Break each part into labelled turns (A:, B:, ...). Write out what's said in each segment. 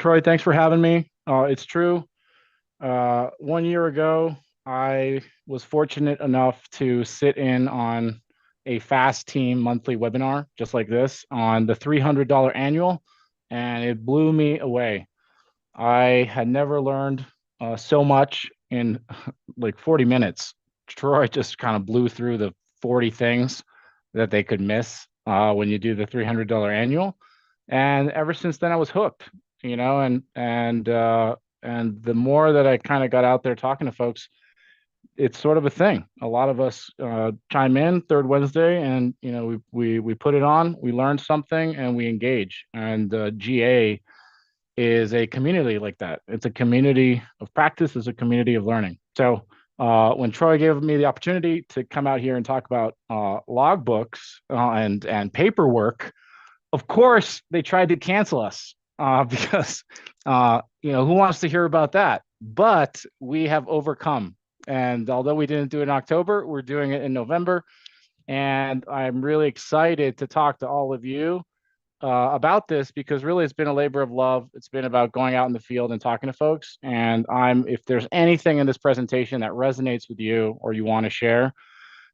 A: Troy, thanks for having me. It's true. 1 year ago, I was fortunate enough to sit in on a fast team monthly webinar just like this on the $300 annual, and it blew me away. I had never learned so much in like 40 minutes. Troy just kind of blew through the 40 things that they could miss when you do the $300 annual. And ever since then, I was hooked, and the more that I kind of got out there talking to folks, it's sort of a thing. A lot of us chime in third Wednesday, and we put it on, we learn something, and we engage. And GA is a community like that. It's a community of practice. It's a community of learning. So when Troy gave me the opportunity to come out here and talk about logbooks and paperwork, of course they tried to cancel us because who wants to hear about that? But we have overcome. And although we didn't do it in October, we're doing it in November. And I'm really excited to talk to all of you about this because really it's been a labor of love. It's been about going out in the field and talking to folks. And if there's anything in this presentation that resonates with you or you want to share,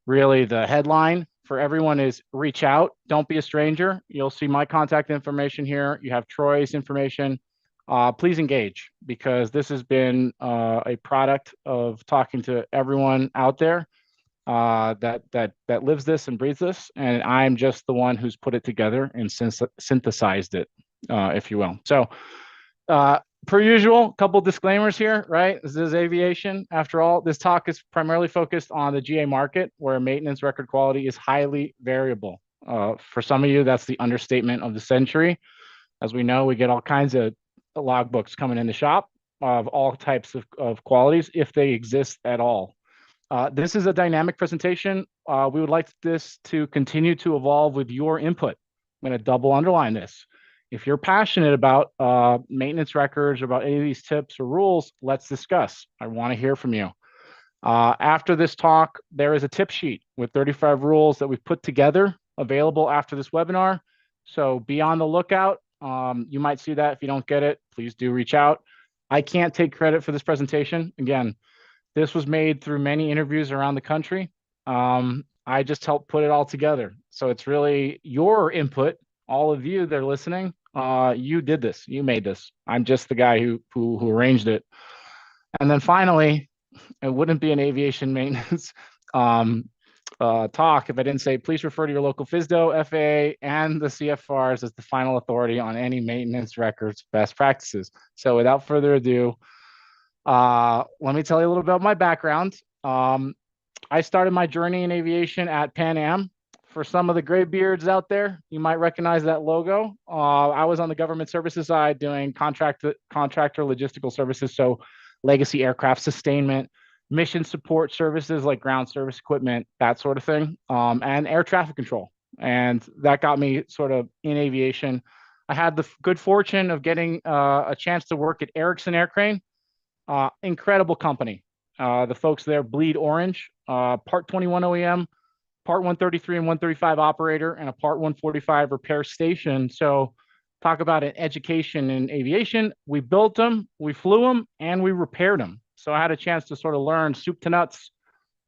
A: really the headline for everyone is reach out. Don't be a stranger. You'll see my contact information here. You have Troy's information. Please engage because this has been a product of talking to everyone out there that lives this and breathes this, and I'm just the one who's put it together and synthesized it, if you will. So, per usual, couple disclaimers here, right? This is aviation. After all, this talk is primarily focused on the GA market, where maintenance record quality is highly variable. For some of you, that's the understatement of the century. As we know, we get all kinds of logbooks coming in the shop of all types of qualities, if they exist at all. This is a dynamic presentation. We would like this to continue to evolve with your input. I'm going to double underline this. If you're passionate about maintenance records or about any of these tips or rules, let's discuss. I want to hear from you. After this talk, there is a tip sheet with 35 rules that we've put together available after this webinar. So be on the lookout. You might see that. If you don't get it, please do reach out. I can't take credit for this presentation. Again, this was made through many interviews around the country. I just helped put it all together. So it's really your input, all of you that are listening. You did this. You made this. I'm just the guy who arranged it. And then finally, it wouldn't be an aviation maintenance talk if I didn't say, please refer to your local FSDO, FAA, and the CFRs as the final authority on any maintenance records best practices. So without further ado, let me tell you a little bit about my background. I started my journey in aviation at Pan Am. For some of the gray beards out there, you might recognize that logo. I was on the government services side doing contractor logistical services, so legacy aircraft sustainment, mission support services like ground service equipment, that sort of thing, and air traffic control. And that got me sort of in aviation. I had the good fortune of getting a chance to work at Erickson Aircrane. Incredible company. The folks there bleed orange, Part 21 OEM, Part 133 and 135 operator, and a Part 145 repair station. So talk about an education in aviation. We built them, we flew them, and we repaired them. So I had a chance to sort of learn soup to nuts,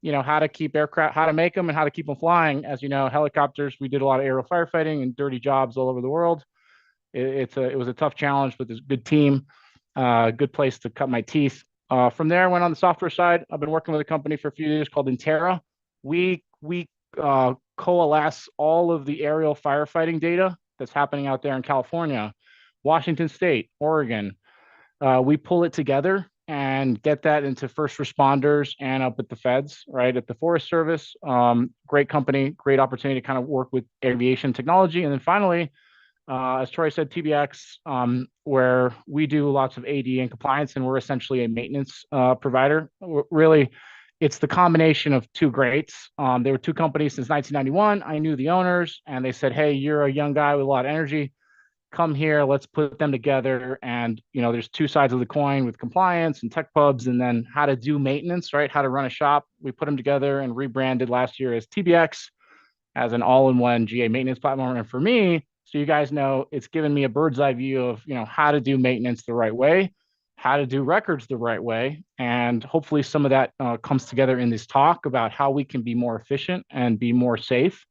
A: how to keep aircraft, how to make them and how to keep them flying. As you know, helicopters, we did a lot of aerial firefighting and dirty jobs all over the world. It was a tough challenge, but there's a good team. Good place to cut my teeth. From there, I went on the software side. I've been working with a company for a few years called Intera. We coalesce all of the aerial firefighting data that's happening out there in California, Washington State, Oregon. We pull it together and get that into first responders and up at the feds, right? At the Forest Service. Great company, great opportunity to kind of work with aviation technology. And then finally, as Troy said, TBX, where we do lots of AD and compliance, and we're essentially a maintenance provider. Really, it's the combination of two greats. There were two companies since 1991. I knew the owners, and they said, hey, you're a young guy with a lot of energy. Come here, let's put them together. And, there's two sides of the coin with compliance and tech pubs, and then how to do maintenance, right? How to run a shop. We put them together and rebranded last year as TBX, as an all-in-one GA maintenance platform. And for me, So you guys know it's given me a bird's eye view of, how to do maintenance the right way, how to do records the right way. And hopefully some of that comes together in this talk about how we can be more efficient and be more safe,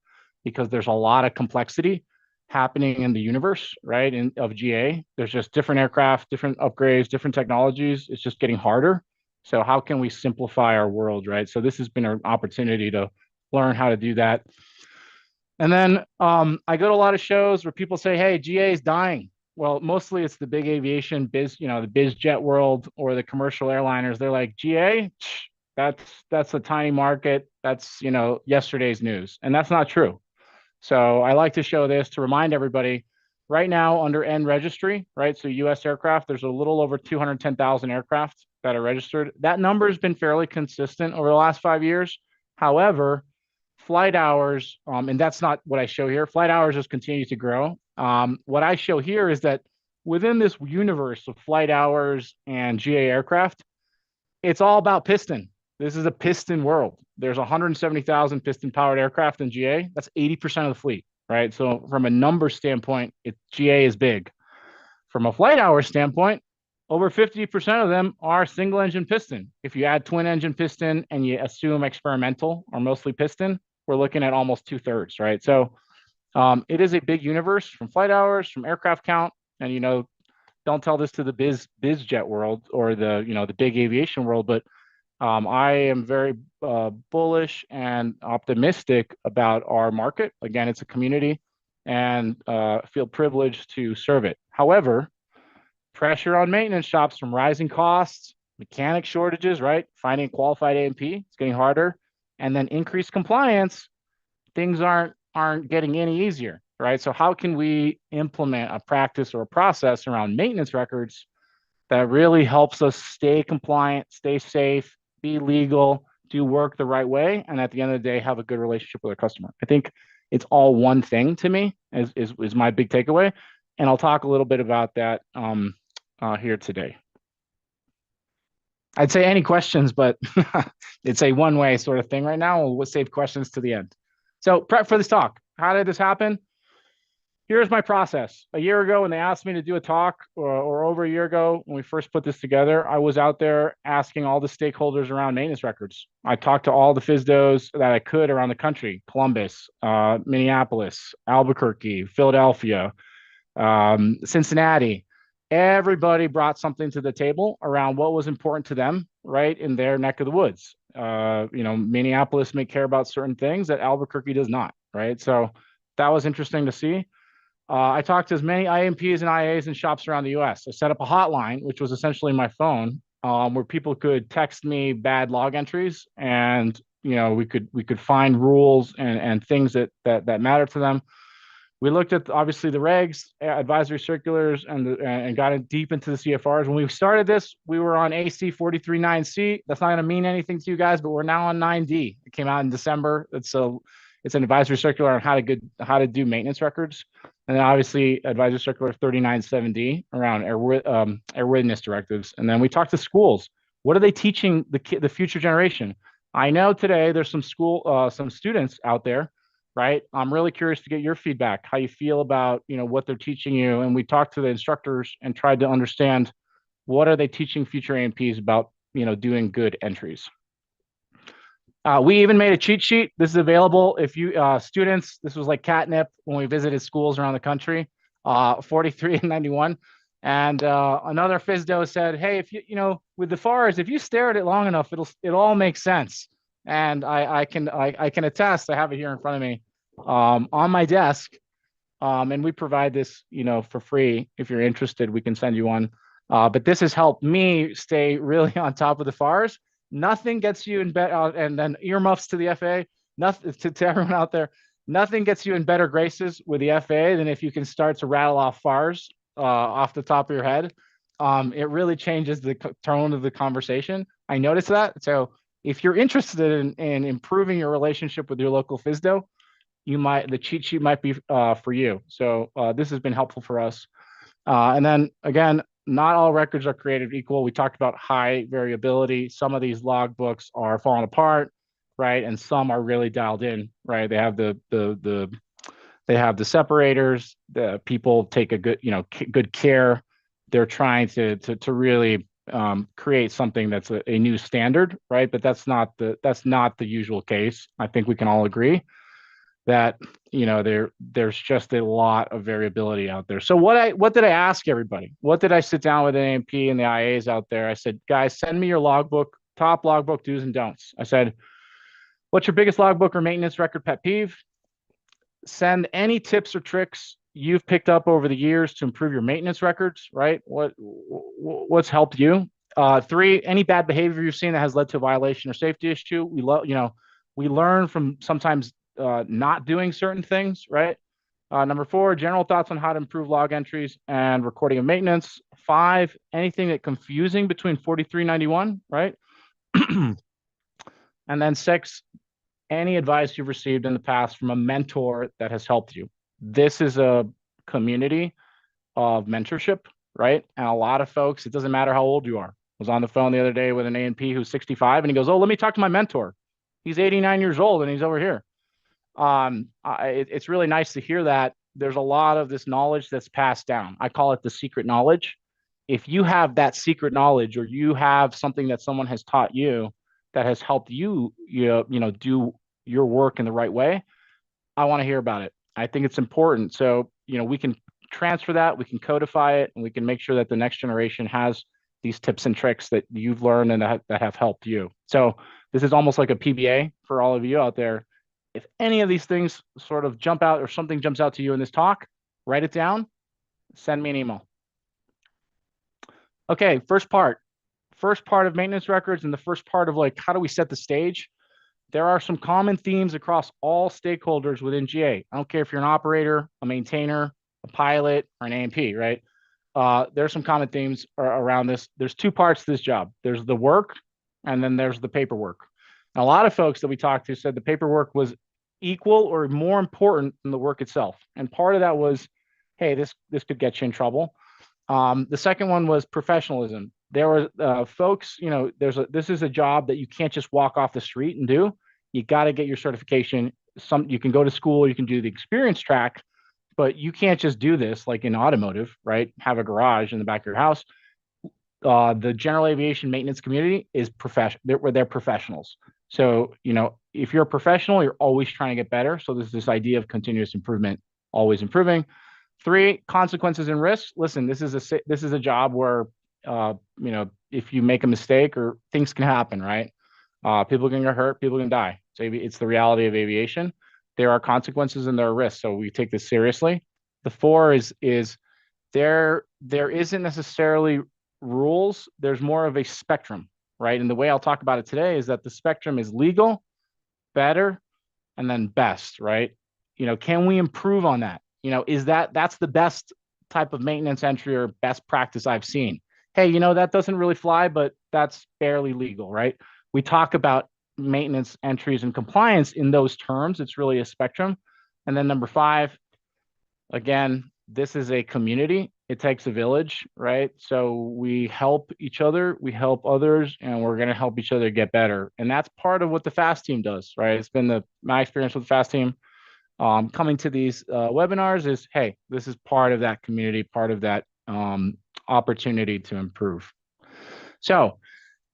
A: because there's a lot of complexity happening in the universe, right? Of GA. There's just different aircraft, different upgrades, different technologies. It's just getting harder. So how can we simplify our world, right? So this has been an opportunity to learn how to do that. And then I go to a lot of shows where people say, "Hey, GA is dying." Well, mostly it's the big aviation biz, the biz jet world or the commercial airliners. They're like, "GA, that's a tiny market. That's yesterday's news," and that's not true. So I like to show this to remind everybody. Right now, under N registry, right? So U.S. aircraft, there's a little over 210,000 aircraft that are registered. That number has been fairly consistent over the last 5 years. However, flight hours, and that's not what I show here. Flight hours just continue to grow. What I show here is that within this universe of flight hours and GA aircraft, it's all about piston. This is a piston world. There's 170,000 piston powered aircraft in GA. That's 80% of the fleet, right? So from a number standpoint, GA is big. From a flight hour standpoint, over 50% of them are single engine piston. If you add twin engine piston and you assume experimental or mostly piston, we're looking at almost 2/3, right? So it is a big universe from flight hours, from aircraft count, and don't tell this to the biz jet world or the big aviation world, but I am very bullish and optimistic about our market. Again, it's a community, and feel privileged to serve it. However, pressure on maintenance shops from rising costs, mechanic shortages, right? Finding qualified A&P, it's getting harder, and then increased compliance. Things aren't getting any easier, right? So how can we implement a practice or a process around maintenance records that really helps us stay compliant, stay safe, be legal, do work the right way, and at the end of the day, have a good relationship with our customer? I think it's all one thing to me, is my big takeaway. And I'll talk a little bit about that here today. I'd say any questions, but it's a one-way sort of thing right now. We'll save questions to the end. So prep for this talk. How did this happen? Here's my process. A year ago, when they asked me to do a talk, or over a year ago, when we first put this together, I was out there asking all the stakeholders around maintenance records. I talked to all the FSDOs that I could around the country: Columbus, Minneapolis, Albuquerque, Philadelphia, Cincinnati. Everybody brought something to the table around what was important to them, right, in their neck of the woods. Minneapolis may care about certain things that Albuquerque does not, right? So that was interesting to see. I talked to as many IMPs and IAs and shops around the US. I set up a hotline, which was essentially my phone, where people could text me bad log entries, and we could find rules and things that matter to them. We looked at obviously the regs, advisory circulars, and got deep into the CFRs. When we started this, we were on AC 43.9C. That's not going to mean anything to you guys, but we're now on 9D. It came out in December. It's an advisory circular on how to do maintenance records, and then obviously advisory circular 39.7D around airworthiness directives. And then we talked to schools. What are they teaching the future generation? I know today there's some students out there, right? I'm really curious to get your feedback, how you feel about what they're teaching you. And we talked to the instructors and tried to understand what are they teaching future A&Ps about doing good entries. We even made a cheat sheet. This is available if you students. This was like catnip when we visited schools around the country. 43 and 91. And another FSDO said, "Hey, if with the FARs, if you stare at it long enough, it all makes sense." And I can attest. I have it here in front of me on my desk, and we provide this for free. If you're interested, we can send you one. But this has helped me stay really on top of the FARs. Nothing gets you in better, and then earmuffs to the FAA. Nothing to everyone out there. Nothing gets you in better graces with the FAA than if you can start to rattle off FARs off the top of your head. It really changes the tone of the conversation. I noticed that. So if you're interested in improving your relationship with your local FSDO, the cheat sheet might be for you. So this has been helpful for us. And then again, not all records are created equal. We talked about high variability. Some of these logbooks are falling apart, right? And some are really dialed in, right? They have the They have the separators. The people take a good, good care. They're trying to really create something that's a new standard, right? But that's not the usual case. I think we can all agree that there's just a lot of variability out there. So what did I ask everybody? What did I sit down with AMP and the IAs out there? I said, guys, send me your logbook, top logbook do's and don'ts. I said, what's your biggest logbook or maintenance record pet peeve? Send any tips or tricks you've picked up over the years to improve your maintenance records, right? What's helped you? Three, any bad behavior you've seen that has led to a violation or safety issue. We learn from sometimes not doing certain things, right? Number four, general thoughts on how to improve log entries and recording of maintenance. Five, anything that confusing between 4391, right? And then six, any advice you've received in the past from a mentor that has helped you. This is a community of mentorship, right? And a lot of folks, it doesn't matter how old you are. I was on the phone the other day with an A&P who's 65, and he goes, "Oh, let me talk to my mentor. He's 89 years old and he's over here." It's really nice to hear that there's a lot of this knowledge that's passed down. I call it the secret knowledge. If you have that secret knowledge, or you have something that someone has taught you that has helped you do your work in the right way, I want to hear about it. I think it's important. So, we can transfer that, we can codify it, and we can make sure that the next generation has these tips and tricks that you've learned and that have helped you. So this is almost like a PBA for all of you out there. If any of these things sort of jump out, or something jumps out to you in this talk, write it down, send me an email. Okay, first part of maintenance records, and the first part of like, how do we set the stage? There are some common themes across all stakeholders within GA. I don't care if you're an operator, a maintainer, a pilot, or an AMP, right? There's some common themes around this. There's two parts to this job. There's the work, and then there's the paperwork. And a lot of folks that we talked to said the paperwork was equal or more important than the work itself. And part of that was, hey, this could get you in trouble. The second one was professionalism. There were folks, this is a job that you can't just walk off the street and do. You got to get your certification. You can go to school, you can do the experience track, but you can't just do this like in automotive, right? Have a garage in the back of your house. The general aviation maintenance community is they're professionals. So, if you're a professional, you're always trying to get better. So there's this idea of continuous improvement, always improving. Three, consequences and risks. Listen, this is a job where if you make a mistake, or things can happen, right? People can get hurt, people can die. So it's the reality of aviation. There are consequences and there are risks, so we take this seriously. The four is there isn't necessarily rules. There's more of a spectrum, right? And the way I'll talk about it today is that the spectrum is legal, better, and then best, right? Can we improve on that? That's the best type of maintenance entry or best practice I've seen. Hey, that doesn't really fly, but that's barely legal, right? We talk about maintenance entries and compliance in those terms. It's really a spectrum. And then number five, again, this is a community. It takes a village, right? So we help each other, we help others, and we're going to help each other get better. And that's part of what the FAST team does, right? It's been my experience with the FAST team. Coming to these webinars is, hey, this is part of that community, part of that opportunity to improve. So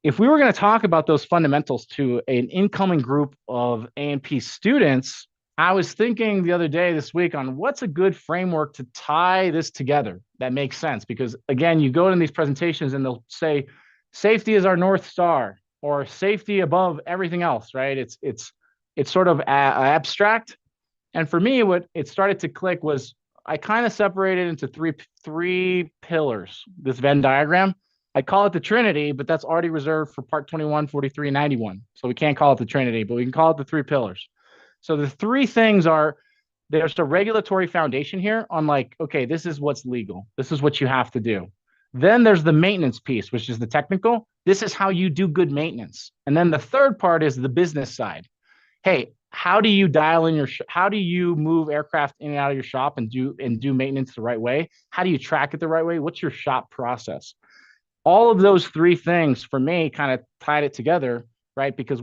A: if we were going to talk about those fundamentals to an incoming group of A&P students, I was thinking the other day, this week, on what's a good framework to tie this together that makes sense. Because again, you go in these presentations and they'll say, safety is our North Star, or safety above everything else, right? It's sort of abstract. And for me, what it started to click was I kind of separated into three pillars, this Venn diagram. I call it the Trinity, but that's already reserved for part 21, 43, and 91. So we can't call it the Trinity, but we can call it the three pillars. So the three things are, there's a regulatory foundation here on like, okay, this is what's legal. This is what you have to do. Then there's the maintenance piece, which is the technical. This is how you do good maintenance. And then the third part is the business side. Hey, how do you dial in how do you move aircraft in and out of your shop and do maintenance the right way? How do you track it the right way? What's your shop process? All of those three things for me kind of tied it together, right? Because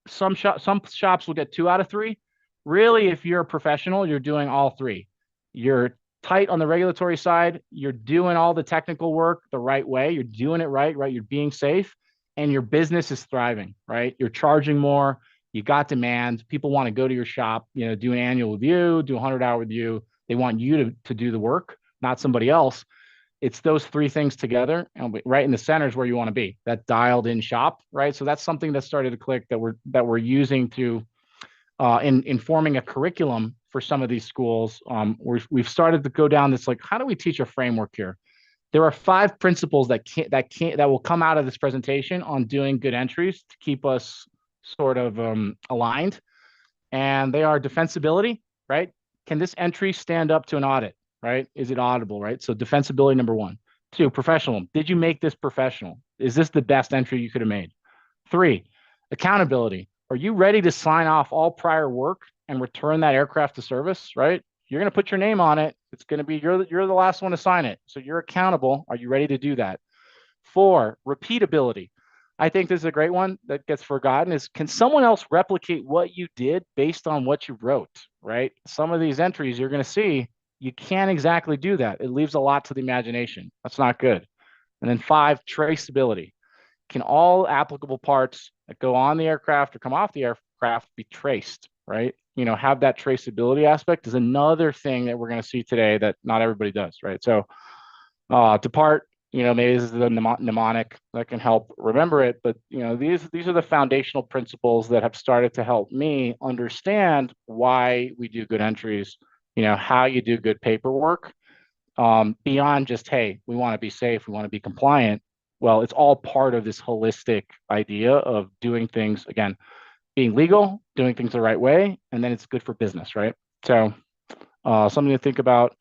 A: some shops will get 2 out of 3, Really, if you're a professional, you're doing all three. You're tight on the regulatory side, you're doing all the technical work the right way, you're doing it right, right? You're being safe, and your business is thriving, right? You're charging more, you got demand, people want to go to your shop, do an annual review, do a 100-hour review. They want you to do the work, not somebody else. It's those three things together, and right in the center is where you want to be. That dialed in shop, right? So that's something that started to click that we're using to in forming a curriculum for some of these schools. We've started to go down this, like, how do we teach a framework here? There are 5 principles that will come out of this presentation on doing good entries to keep us sort of aligned, and they are defensibility, right? Can this entry stand up to an audit, right? Is it audible, right? So defensibility, number one. 2, professional. Did you make this professional? Is this the best entry you could have made? 3, accountability. Are you ready to sign off all prior work and return that aircraft to service, right? You're going to put your name on it. It's going to be you're the last one to sign it. So you're accountable. Are you ready to do that? 4, repeatability. I think this is a great one that gets forgotten is, can someone else replicate what you did based on what you wrote, right? Some of these entries you're going to see, you can't exactly do that. It leaves a lot to the imagination. That's not good. And then 5, traceability. Can all applicable parts that go on the aircraft or come off the aircraft be traced, right? Have that traceability aspect is another thing that we're going to see today that not everybody does, right? So depart, maybe this is the mnemonic that can help remember it, but these are the foundational principles that have started to help me understand why we do good entries, how you do good paperwork, beyond just, hey, we want to be safe, we want to be compliant. Well, it's all part of this holistic idea of doing things, again, being legal, doing things the right way, and then it's good for business, right? So something to think about.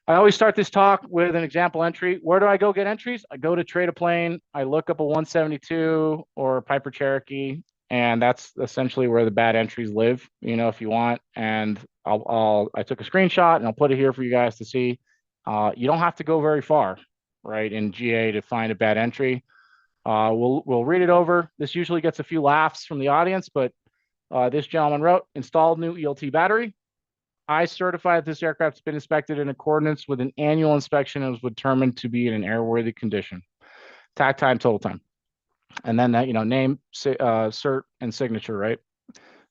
A: I always start this talk with an example entry. Where do I go get entries? I go to Trade a Plane, I look up a 172 or a Piper Cherokee, and that's essentially where the bad entries live, if you want. And I took a screenshot and I'll put it here for you guys to see. You don't have to go very far, right, in GA to find a bad entry. We'll read it over. This usually gets a few laughs from the audience, but this gentleman wrote, installed new ELT battery. I certify that this aircraft's been inspected in accordance with an annual inspection and was determined to be in an airworthy condition. Tack time, total time. And then that, name, cert, and signature, right?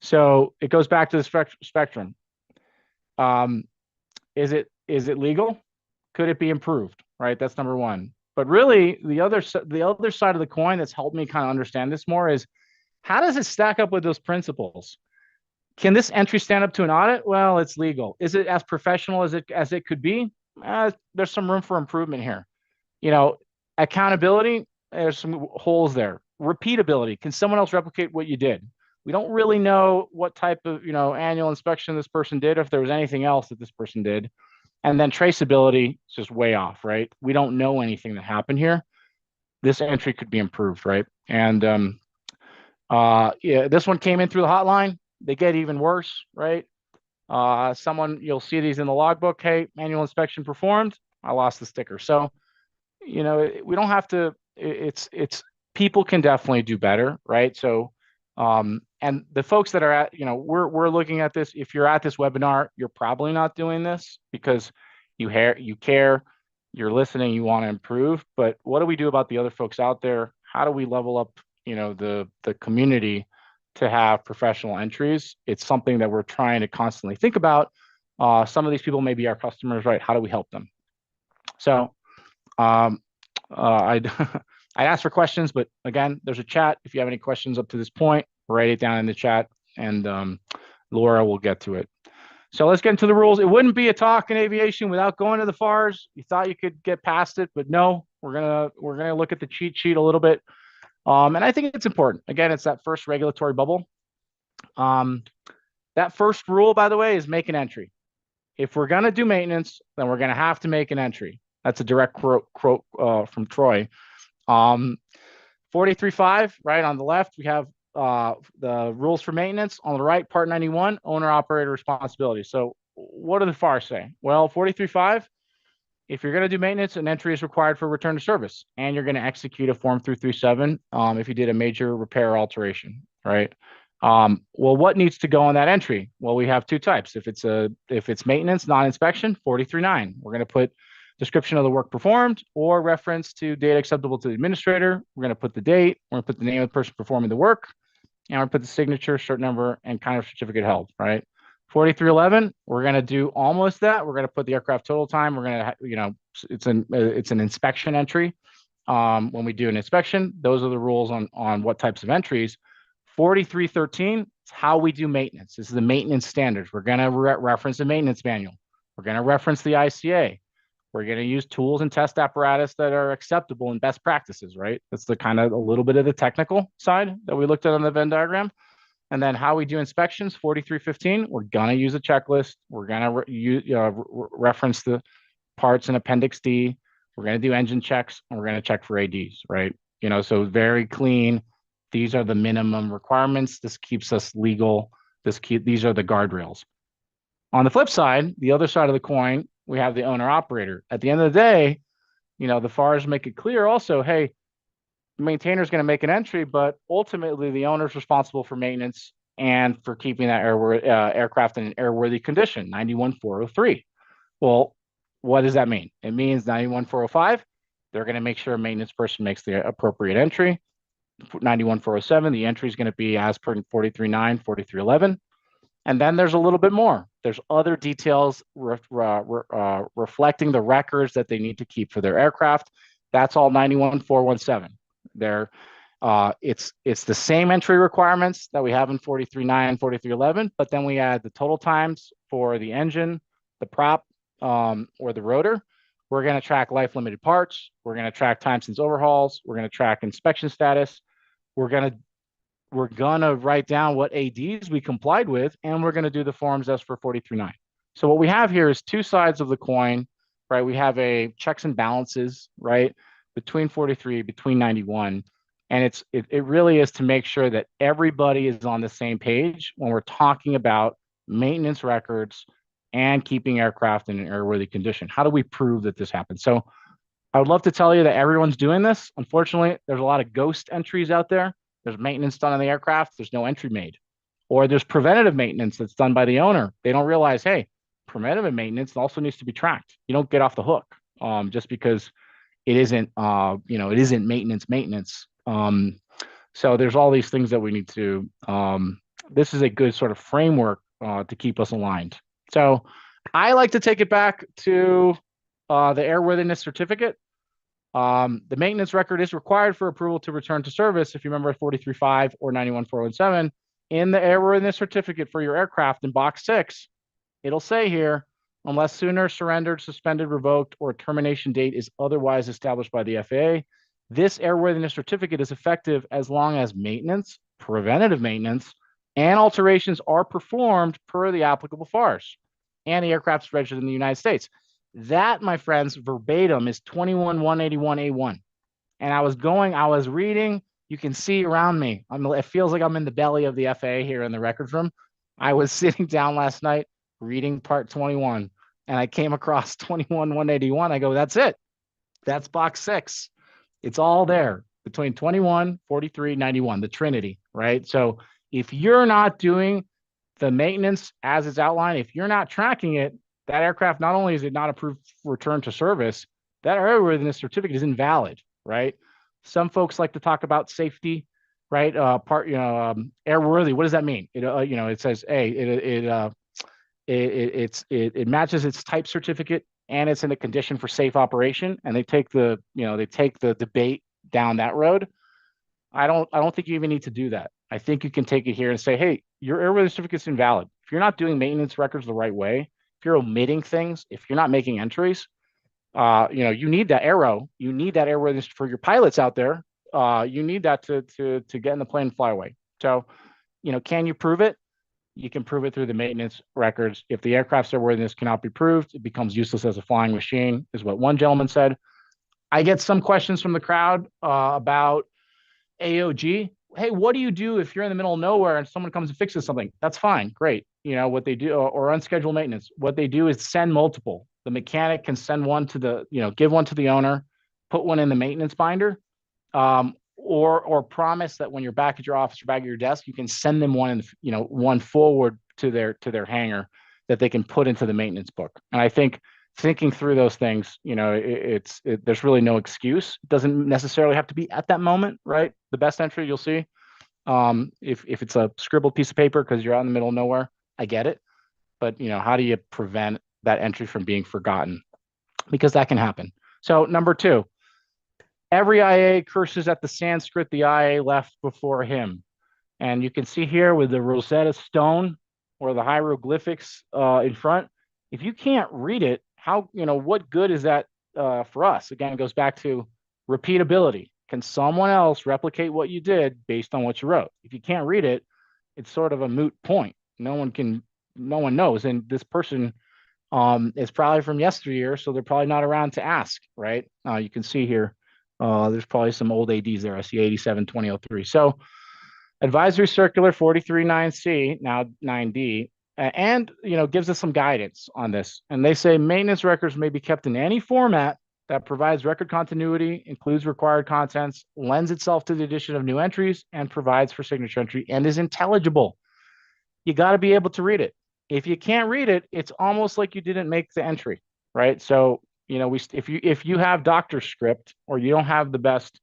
A: So it goes back to the spectrum. Is it legal? Could it be improved? Right. That's number one. But really, the other side of the coin that's helped me kind of understand this more is, how does it stack up with those principles? Can this entry stand up to an audit? Well, it's legal. Is it as professional as it could be? There's some room for improvement here. Accountability, there's some holes there. Repeatability, can someone else replicate what you did? We don't really know what type of annual inspection this person did, if there was anything else that this person did. And then traceability is just way off, right? We don't know anything that happened here. This entry could be improved, right? And yeah, this one came in through the hotline. They get even worse, right? You'll see these in the logbook. Hey, manual inspection performed. I lost the sticker. So, we don't have to. It's people can definitely do better, right? So, and the folks that are at, we're looking at this. If you're at this webinar, you're probably not doing this because you care, you're listening, you want to improve. But what do we do about the other folks out there? How do we level up, the community to have professional entries? It's something that we're trying to constantly think about. Some of these people may be our customers, right? How do we help them? So I'd I'd ask for questions, but again, there's a chat. If you have any questions up to this point, write it down in the chat, and Laura will get to it. So let's get into the rules. It wouldn't be a talk in aviation without going to the FARs. You thought you could get past it, but no, we're gonna look at the cheat sheet a little bit. And I think it's important. Again, it's that first regulatory bubble. That first rule, by the way, is make an entry. If we're going to do maintenance, then we're going to have to make an entry. That's a direct quote from Troy. 43.5, right on the left, we have the rules for maintenance. On the right, Part 91, owner-operator responsibility. So what do the FAR say? Well, 43.5, if you're going to do maintenance, an entry is required for return to service, and you're going to execute a Form 337 if you did a major repair or alteration, right? Well, what needs to go on that entry? Well, we have two types. If it's maintenance, non-inspection, 43.9. We're going to put description of the work performed or reference to data acceptable to the administrator. We're going to put the date. We're going to put the name of the person performing the work, and we're going to put the signature, cert number, and kind of certificate held. Right. 4311. We're going to do almost that. We're going to put the aircraft total time. We're going to, it's an inspection entry. When we do an inspection, those are the rules on what types of entries. 4313 is how we do maintenance. This is the maintenance standards. We're going to reference the maintenance manual. We're going to reference the ICA. We're going to use tools and test apparatus that are acceptable and best practices, right? That's the kind of a little bit of the technical side that we looked at on the Venn diagram. And then how we do inspections, 4315, we're going to use a checklist. We're going to reference the parts in Appendix D. We're going to do engine checks, and we're going to check for ADs, right? So very clean. These are the minimum requirements. This keeps us legal. These are the guardrails. On the flip side, the other side of the coin, we have the owner operator. At the end of the day, the FARs make it clear also, hey, the maintainer is going to make an entry, but ultimately the owner is responsible for maintenance and for keeping that aircraft in an airworthy condition, 91403. Well, what does that mean? It means 91405, they're going to make sure a maintenance person makes the appropriate entry. 91407, the entry is going to be as per 43.9, 4311. And then there's a little bit more. There's other details reflecting the records that they need to keep for their aircraft. That's all 91417. It's the same entry requirements that we have in 43.9, 4311, but then we add the total times for the engine, the prop, or the rotor. We're going to track life limited parts. We're going to track time since overhauls. We're going to track inspection status. We're going to write down what ADs we complied with, and we're going to do the forms as for 43.9. So what we have here is two sides of the coin, right? We have a checks and balances, right, between 43, between 91, and it really is to make sure that everybody is on the same page when we're talking about maintenance records and keeping aircraft in an airworthy condition. How do we prove that this happens? So I would love to tell you that everyone's doing this. Unfortunately, there's a lot of ghost entries out there. There's maintenance done on the aircraft. There's no entry made. Or there's preventative maintenance that's done by the owner. They don't realize, hey, preventative maintenance also needs to be tracked. You don't get off the hook just because it isn't, it isn't maintenance. So there's all these things that we need to, this is a good sort of framework to keep us aligned. So I like to take it back to the airworthiness certificate. The maintenance record is required for approval to return to service. If you remember 43.5 or 91407, in the airworthiness certificate for your aircraft in box 6, it'll say here, unless sooner surrendered, suspended, revoked, or termination date is otherwise established by the FAA, this airworthiness certificate is effective as long as maintenance, preventative maintenance, and alterations are performed per the applicable FARs, and the aircraft's registered in the United States. That, my friends, verbatim is 21181A1. And I was reading, you can see around me. It feels like I'm in the belly of the FAA here in the records room. I was sitting down last night reading part 21, and I came across 21181. I go, that's it. That's box 6. It's all there between 21, 43, 91, the Trinity, right? So if you're not doing the maintenance as it's outlined, if you're not tracking it, that aircraft, not only is it not approved for return to service, that airworthiness certificate is invalid, right? Some folks like to talk about safety, right? Airworthy. What does that mean? It says, hey, it matches its type certificate and it's in a condition for safe operation. And they take the debate down that road. I don't think you even need to do that. I think you can take it here and say, hey, your airworthiness certificate is invalid. If you're not doing maintenance records the right way, if you're omitting things, if you're not making entries, you need that arrow. You need that airworthiness for your pilots out there. You need that to get in the plane and fly away. So, can you prove it? You can prove it through the maintenance records. If the aircraft's airworthiness cannot be proved, it becomes useless as a flying machine, is what one gentleman said. I get some questions from the crowd about AOG. Hey, what do you do if you're in the middle of nowhere and someone comes and fixes something? That's fine. Great. What they do, or unscheduled maintenance, what they do is send multiple. The mechanic can send one to give one to the owner, put one in the maintenance binder. or promise that when you're back at your office or back at your desk, you can send them one, one forward to their hanger that they can put into the maintenance book. And I think thinking through those things, there's really no excuse. It doesn't necessarily have to be at that moment, right? The best entry you'll see, if it's a scribbled piece of paper because you're out in the middle of nowhere, I get it. But how do you prevent that entry from being forgotten? Because that can happen. So number two, every IA curses at the Sanskrit the IA left before him. And you can see here with the Rosetta Stone or the hieroglyphics in front, if you can't read it, what good is that for us? Again, it goes back to repeatability. Can someone else replicate what you did based on what you wrote? If you can't read it, it's sort of a moot point. No one knows. And this person is probably from yesteryear, so they're probably not around to ask, right? You can see here, there's probably some old ADs there. I see 87-2003. So Advisory Circular 439C, now 9D, and gives us some guidance on this. And they say maintenance records may be kept in any format that provides record continuity, includes required contents, lends itself to the addition of new entries, and provides for signature entry, and is intelligible. You got to be able to read it. If you can't read it, it's almost like you didn't make the entry, right? So if you have doctor script or you don't have the best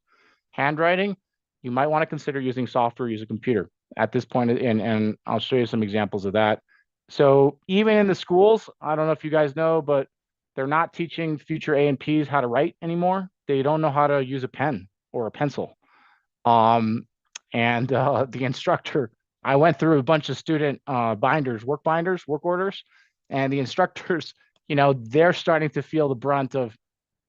A: handwriting, you might want to consider using software, use a computer at this point, and I'll show you some examples of that. So even in the schools, I don't know if you guys know, but they're not teaching future A&Ps how to write anymore. They don't know how to use a pen or a pencil. And the instructor, I went through a bunch of student binders, work orders, and the instructors, they're starting to feel the brunt of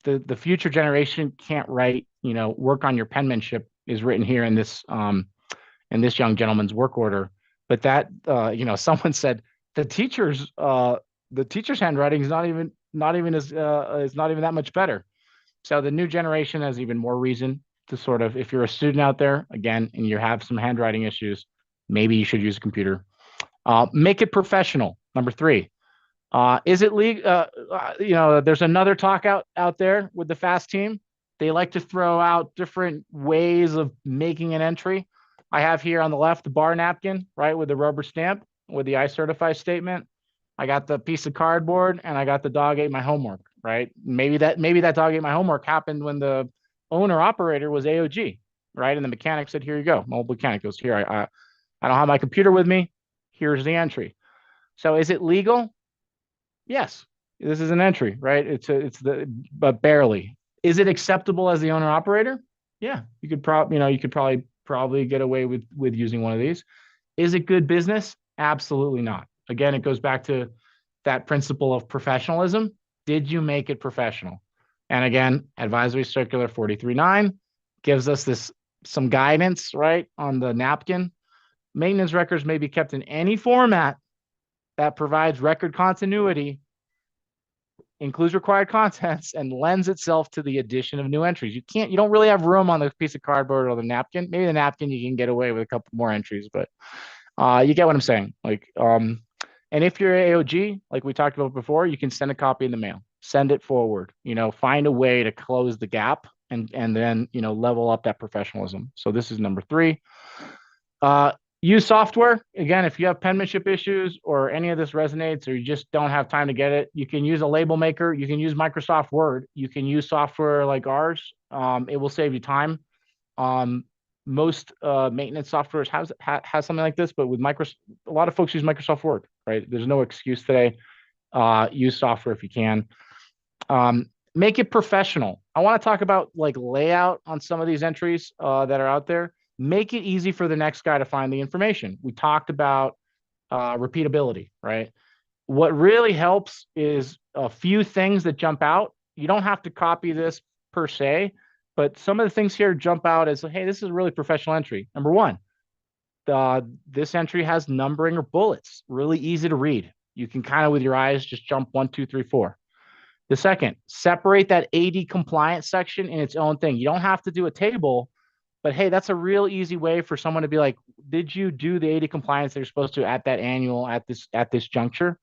A: the future generation can't write, work on your penmanship is written here in this young gentleman's work order. But that, someone said the teacher's handwriting is not even that much better. So the new generation has even more reason to sort of, if you're a student out there, again, and you have some handwriting issues, maybe you should use a computer. Make it professional. Number three, is it legal? There's another talk out there with the FAST team. They like to throw out different ways of making an entry. I have here on the left the bar napkin, right, with the rubber stamp, with the I certify statement. I got the piece of cardboard, and I got the dog ate my homework, right? Maybe that dog ate my homework happened when the owner operator was AOG, right? And the mechanic said, "Here you go." Mobile mechanic goes, "Here, I don't have my computer with me. Here's the entry." So is it legal? Yes, this is an entry, right? But barely. Is it acceptable as the owner operator? Yeah, you could probably get away with using one of these. Is it good business? Absolutely not. Again, it goes back to that principle of professionalism. Did you make it professional? And again, Advisory Circular 439 gives us some guidance, right, on the napkin. Maintenance records may be kept in any format that provides record continuity, includes required contents, and lends itself to the addition of new entries. You don't really have room on the piece of cardboard or the napkin. Maybe the napkin you can get away with a couple more entries, but you get what I'm saying. And if you're AOG, like we talked about before, you can send a copy in the mail, send it forward, find a way to close the gap and then, level up that professionalism. So this is number three. Use software. Again, if you have penmanship issues or any of this resonates or you just don't have time to get it, you can use a label maker. You can use Microsoft Word. You can use software like ours. It will save you time. Most maintenance softwares has something like this, but with a lot of folks use Microsoft Word, right? There's no excuse today. Use software if you can. Make it professional. I want to talk about layout on some of these entries that are out there. Make it easy for the next guy to find the information. We talked about repeatability, right? What really helps is a few things that jump out. You don't have to copy this per se, but some of the things here jump out as, hey, this is a really professional entry. Number one, this entry has numbering or bullets, really easy to read. You can kind of with your eyes just jump 1, 2, 3, 4. The second, separate that AD compliance section in its own thing. You don't have to do a table, but hey, that's a real easy way for someone to be like, did you do the AD compliance that you're supposed to at that annual at this juncture?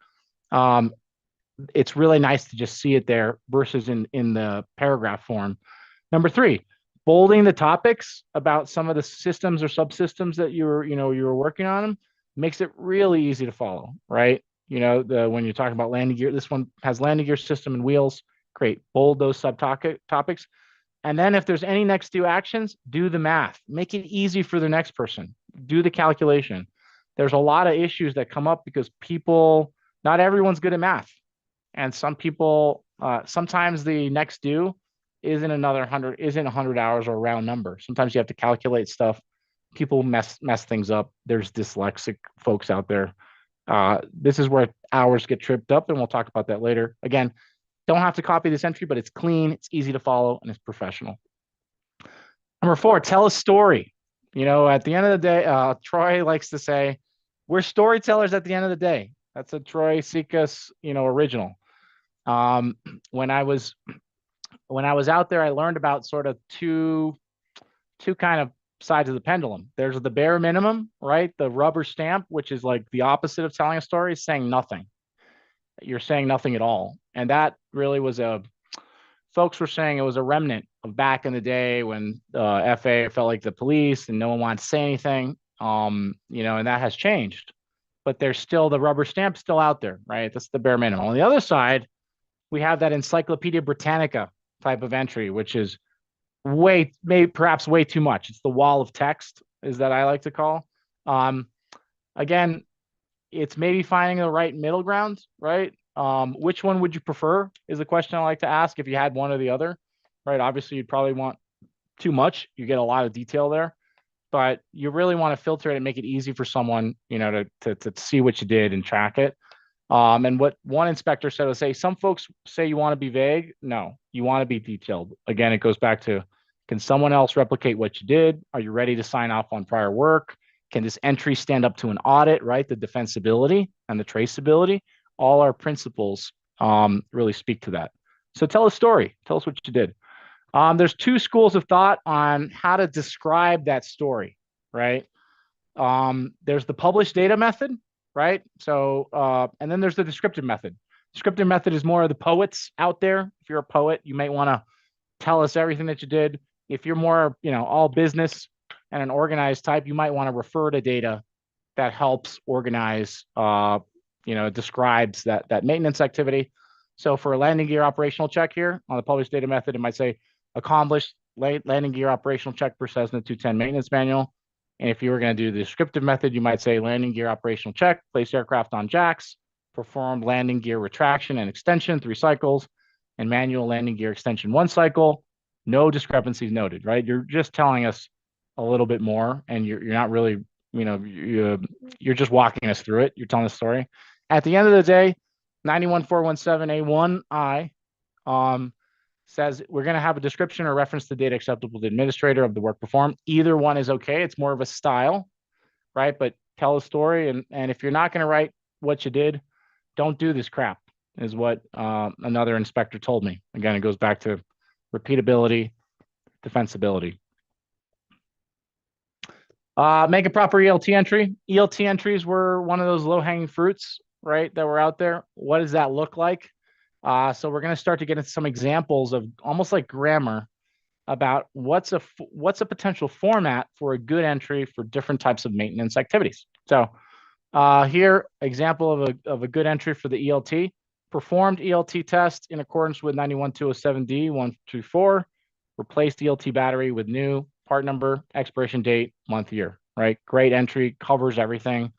A: It's really nice to just see it there versus in the paragraph form. Number three, bolding the topics about some of the systems or subsystems that you were working on them makes it really easy to follow, right? When you're talking about landing gear, this one has landing gear system and wheels. Great, bold those subtopics. And then if there's any next due actions, do the math. Make it easy for the next person. Do the calculation. There's a lot of issues that come up because not everyone's good at math. And some people, sometimes the next due isn't 100 hours or a round number. Sometimes you have to calculate stuff. People mess things up. There's dyslexic folks out there. This is where hours get tripped up, and we'll talk about that later. Again, don't have to copy this entry, but it's clean, it's easy to follow, and it's professional. Number 4, tell a story. At the end of the day, Troy likes to say, we're storytellers at the end of the day. That's a Troy Sikas, original. When I was out there, I learned about sort of two kind of sides of the pendulum. There's the bare minimum, right? The rubber stamp, which is like the opposite of telling a story, is saying nothing. You're saying nothing at all. And that really was folks were saying it was a remnant of back in the day when FA felt like the police and no one wanted to say anything. And that has changed. But there's still the rubber stamp still out there, right? That's the bare minimum. On the other side, we have that Encyclopedia Britannica type of entry, which is perhaps way too much. It's the wall of text, is that I like to call. Again, it's maybe finding the right middle ground, right? Which one would you prefer is a question I like to ask if you had one or the other, right? Obviously, you'd probably want too much. You get a lot of detail there, but you really want to filter it and make it easy for someone, to see what you did and track it. And what one inspector said was, some folks say you want to be vague. No, you want to be detailed. Again, it goes back to, can someone else replicate what you did? Are you ready to sign off on prior work? Can this entry stand up to an audit, right? The defensibility and the traceability, all our principles really speak to that. So tell a story. Tell us what you did. There's 2 schools of thought on how to describe that story, right? There's the published data method, right? So, and then there's the descriptive method. Descriptive method is more of the poets out there. If you're a poet, you might want to tell us everything that you did. If you're more, all business and an organized type, you might want to refer to data that helps organize, describes that maintenance activity. So for a landing gear operational check here on the published data method, it might say accomplished landing gear operational check per Cessna 210 maintenance manual. And if you were going to do the descriptive method, you might say landing gear operational check, place aircraft on jacks, performed landing gear retraction and extension 3 cycles, and manual landing gear extension 1 cycle. No discrepancies noted, right? You're just telling us a little bit more, and you're not really, you're just walking us through it. You're telling a story. At the end of the day, 91417A1I says we're going to have a description or reference to data acceptable to the administrator of the work performed. Either one is okay. It's more of a style, right? But tell a story. And if you're not going to write what you did, don't do this crap, is what another inspector told me. Again, it goes back to repeatability, defensibility. Make a proper ELT entry. ELT entries were one of those low-hanging fruits, right, that were out there. What does that look like? So we're going to start to get into some examples of almost like grammar about what's a potential format for a good entry for different types of maintenance activities. So here, example of a good entry for the ELT. Performed ELT test in accordance with 91207D 124. Replaced ELT battery with new part number, expiration date, month, year, right? Great entry, covers everything.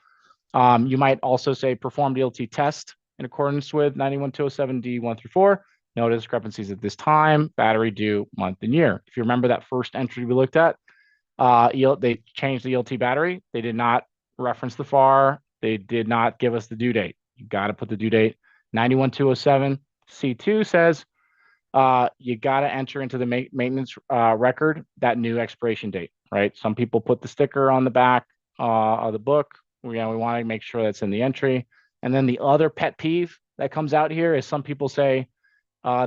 A: You might also say performed ELT test in accordance with 91207D 1 through 4. No discrepancies at this time. Battery due, month, and year. If you remember that first entry we looked at, they changed the ELT battery. They did not reference the FAR. They did not give us the due date. You got to put the due date. 91207 C2 says you got to enter into the maintenance record that new expiration date, right? Some people put the sticker on the back of the book. We want to make sure that's in the entry. And then the other pet peeve that comes out here is some people say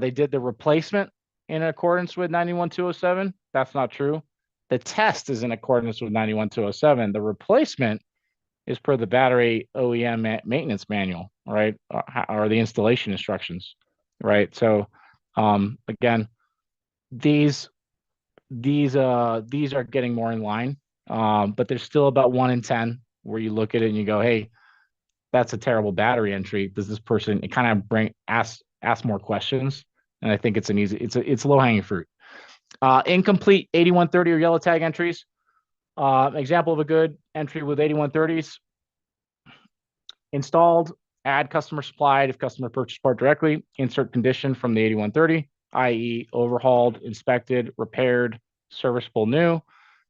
A: they did the replacement in accordance with 91207. That's not true. The test is in accordance with 91207. The replacement is per the battery OEM maintenance manual, right? Or the installation instructions, right? So again, these these are getting more in line. But there's still about 1 in 10 where you look at it and you go, hey, that's a terrible battery entry. Does this person, it kind of ask more questions? And I think it's low hanging fruit. Incomplete 8130 or yellow tag entries. Example of a good entry with 8130s: installed, add customer supplied if customer purchased part directly, insert condition from the 8130, i.e., overhauled, inspected, repaired, serviceable new.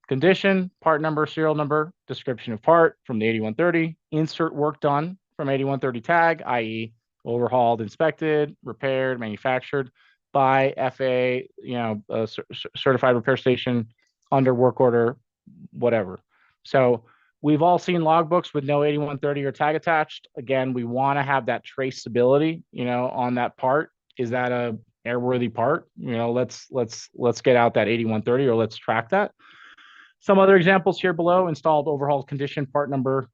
A: Condition, part number, serial number, description of part from the 8130, insert work done from 8130 tag, i.e., overhauled, inspected, repaired, manufactured by FA, certified repair station under work order, whatever. So we've all seen logbooks with no 8130 or tag attached. Again, we want to have that traceability, on that part. Is that a airworthy part? Let's get out that 8130 or let's track that. Some other examples here below: installed, overhauled, condition, part number,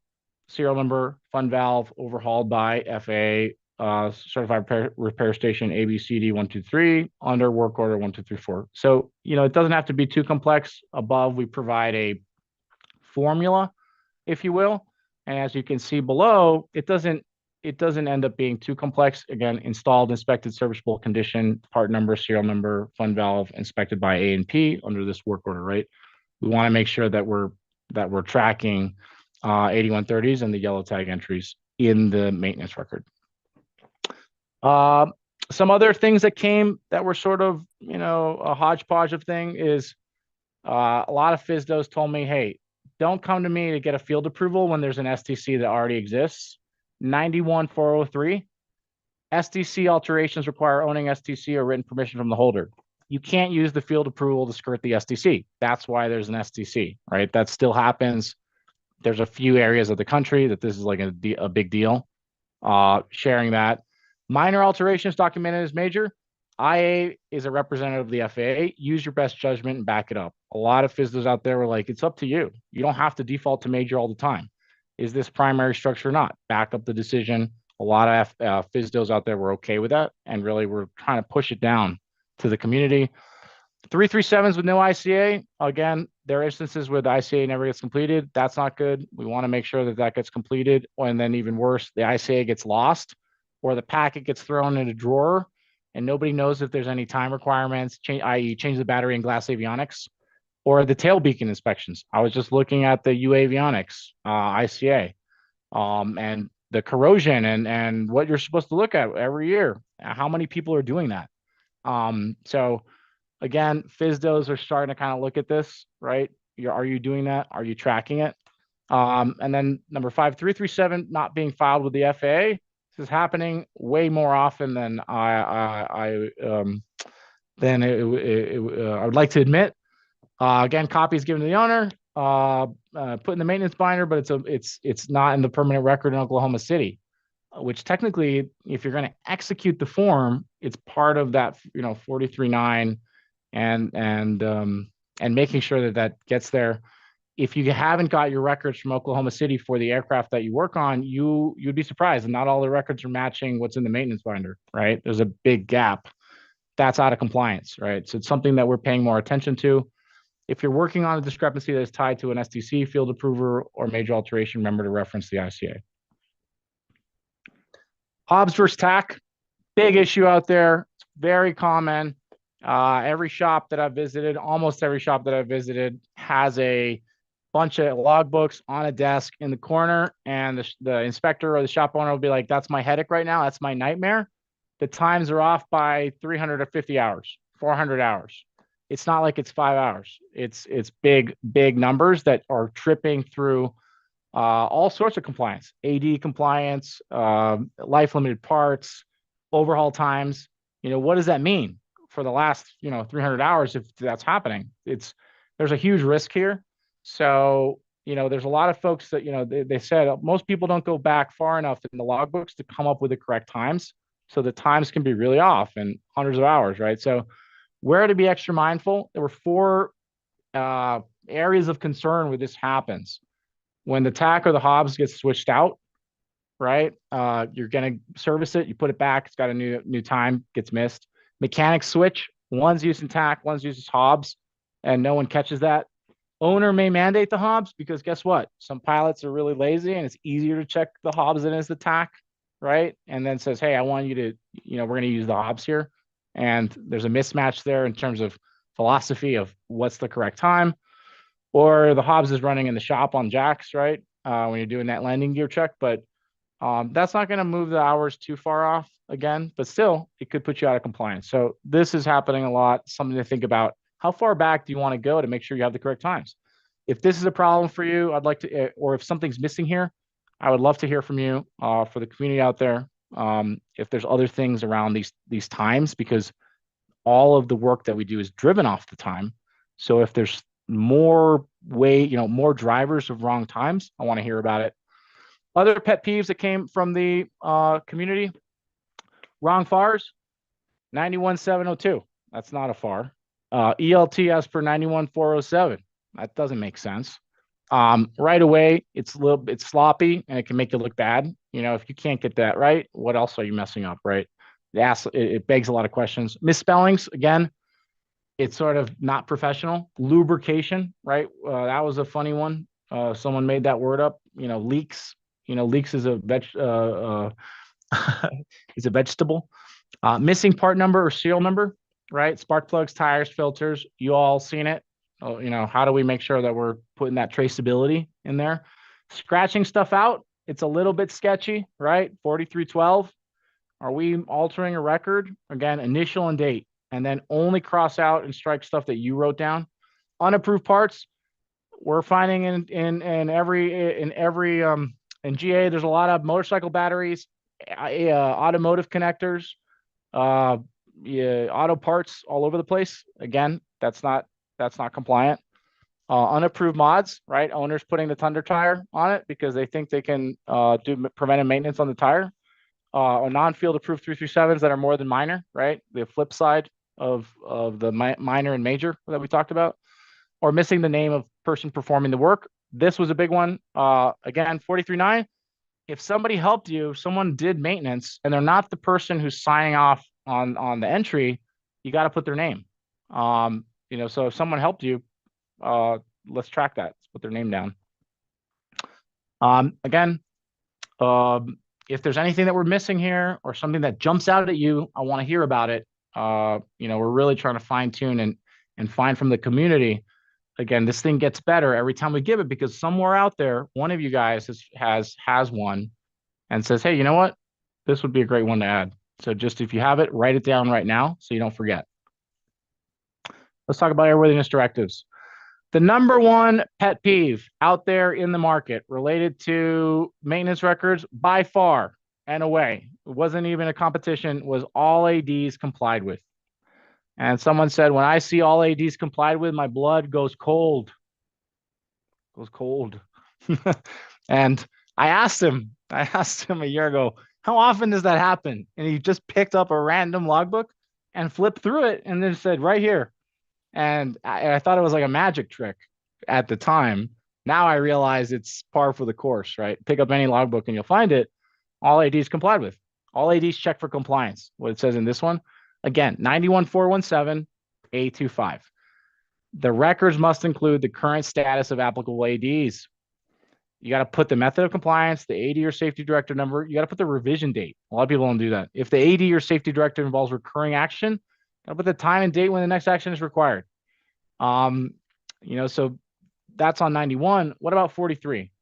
A: serial number, fun valve, overhauled by FA, certified repair station ABCD 123 under work order 1234. So, it doesn't have to be too complex. Above, we provide a formula, if you will. And as you can see below, it doesn't end up being too complex. Again, installed, inspected, serviceable, condition, part number, serial number, fun valve, inspected by A&P under this work order, right? We want to make sure that we're tracking 8130s and the yellow tag entries in the maintenance record. Some other things that came that were sort of, a hodgepodge of thing is a lot of FSDOs told me, hey, don't come to me to get a field approval when there's an STC that already exists. 91403, STC alterations require owning STC or written permission from the holder. You can't use the field approval to skirt the STC. That's why there's an STC, right? That still happens. There's a few areas of the country that this is like a big deal. Sharing that. Minor alterations documented as major. IA is a representative of the FAA. Use your best judgment and back it up. A lot of FSDOs out there were like, it's up to you. You don't have to default to major all the time. Is this primary structure or not? Back up the decision. A lot of FSDOs out there were okay with that, and really we're trying to push it down to the community. 337s with no ICA. Again, there are instances where the ICA never gets completed. That's not good. We want to make sure that that gets completed. And then even worse, the ICA gets lost or the packet gets thrown in a drawer and nobody knows if there's any time requirements, i.e. change the battery in glass avionics, or the tail beacon inspections. I was just looking at the U avionics ICA and the corrosion and what you're supposed to look at every year. How many people are doing that? So again, FSDOs are starting to kind of look at this, right? Are you doing that? Are you tracking it? And then number 5, 337 not being filed with the FAA. This is happening way more often than I would like to admit. Again, copies given to the owner, put in the maintenance binder, but it's not in the permanent record in Oklahoma City, which technically, if you're going to execute the form, it's part of that 43.9 and making sure that gets there. If you haven't got your records from Oklahoma City for the aircraft that you work on, you'd be surprised, and not all the records are matching what's in the maintenance binder, right? There's a big gap. That's out of compliance, right? So it's something that we're paying more attention to. If you're working on a discrepancy that is tied to an STC, field approver, or major alteration, remember to reference the ICA. Hobbs versus TAC, big issue out there. It's very common. Every shop that I've visited, almost every shop that I've visited, has a bunch of logbooks on a desk in the corner, and the inspector or the shop owner will be like, that's my headache right now. That's my nightmare. The times are off by 350 hours, 400 hours. It's not like it's 5 hours. It's big numbers that are tripping through all sorts of compliance, AD compliance, life limited parts, overhaul times. What does that mean for the last 300 hours if that's happening? There's a huge risk here. So there's a lot of folks that they said most people don't go back far enough in the logbooks to come up with the correct times. So the times can be really off and hundreds of hours, right? So where to be extra mindful? There were 4 areas of concern where this happens. When the TAC or the Hobbs gets switched out, right? You're going to service it. You put it back. It's got a new time, gets missed. Mechanic switch. One's using TAC, one's uses Hobbs. and no one catches that. Owner may mandate the hobs because guess what? Some pilots are really lazy and it's easier to check the hobs than it is the tack, right? And then says, hey, I want you to, we're going to use the hobs here. And there's a mismatch there in terms of philosophy of what's the correct time. Or the hobs is running in the shop on jacks, right? When you're doing that landing gear check. But that's not going to move the hours too far off again, but still, it could put you out of compliance. So this is happening a lot, something to think about. How far back do you want to go to make sure you have the correct times? If this is a problem for you, I'd like to, or if something's missing here, I would love to hear from you for the community out there. If there's other things around these times, because all of the work that we do is driven off the time. So if there's more drivers of wrong times, I want to hear about it. Other pet peeves that came from the community: wrong FARs, 91702. That's not a FAR. ELT as per 91407. That doesn't make sense. Right away, it's a little bit sloppy and it can make you look bad. If you can't get that right, what else are you messing up, right? It begs a lot of questions. Misspellings, again, it's sort of not professional. Lubrication, right? That was a funny one. Someone made that word up. Leaks. Leaks is a is a vegetable. Missing part number or serial number, right? Spark plugs, tires, filters. You all seen it. How do we make sure that we're putting that traceability in there? Scratching stuff out, it's a little bit sketchy, right? 4312. Are we altering a record? Again, initial and date, and then only cross out and strike stuff that you wrote down. Unapproved parts, we're finding in GA, there's a lot of motorcycle batteries, automotive connectors, auto parts all over the place. Again, that's not compliant. Unapproved mods, right? Owners putting the Thunder tire on it because they think they can do preventive maintenance on the tire. Or non-field approved 337s that are more than minor, right? The flip side of the minor and major that we talked about. Or missing the name of person performing the work. This was a big one. Again, 439. If somebody helped you, someone did maintenance, and they're not the person who's signing off on the entry, you got to put their name. So if someone helped you, let's track that. Let's put their name down. Again, if there's anything that we're missing here or something that jumps out at you, I want to hear about it. We're really trying to fine tune and find from the community. Again, this thing gets better every time we give it because somewhere out there, one of you guys has one and says, hey, you know what? This would be a great one to add. So just if you have it, write it down right now so you don't forget. Let's talk about airworthiness directives. The number one pet peeve out there in the market related to maintenance records by far and away, it wasn't even a competition, was all ADs complied with. And someone said, when I see all ADs complied with, my blood goes cold. Goes cold. And I asked him a year ago, how often does that happen? And he just picked up a random logbook and flipped through it and then said, right here. And I thought it was like a magic trick at the time. Now I realize it's par for the course, right? Pick up any logbook and you'll find it. All ADs complied with. All ADs check for compliance. What it says in this one. Again, 91417 A25. The records must include the current status of applicable ADs. You got to put the method of compliance, the AD or safety director number. You got to put the revision date. A lot of people don't do that. If the AD or safety director involves recurring action, got to put the time and date when the next action is required. So that's on 91. What about 43?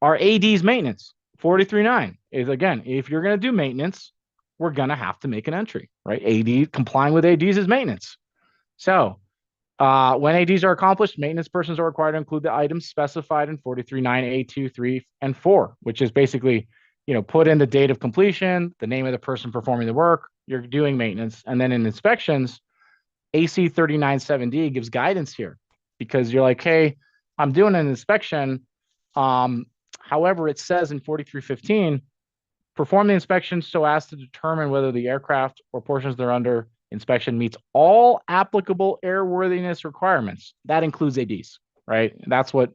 A: Our AD's maintenance. 43.9 is, again, if you're going to do maintenance, we're going to have to make an entry, right? AD, complying with ADs is maintenance. So when ADs are accomplished, maintenance persons are required to include the items specified in 43.9 A2, 3, and 4, which is basically, put in the date of completion, the name of the person performing the work, you're doing maintenance. And then in inspections, AC 39.7D gives guidance here because you're like, hey, I'm doing an inspection. However, it says in 43.15, perform the inspection so as to determine whether the aircraft or portions thereunder inspection meets all applicable airworthiness requirements. That includes ADs, right? That's what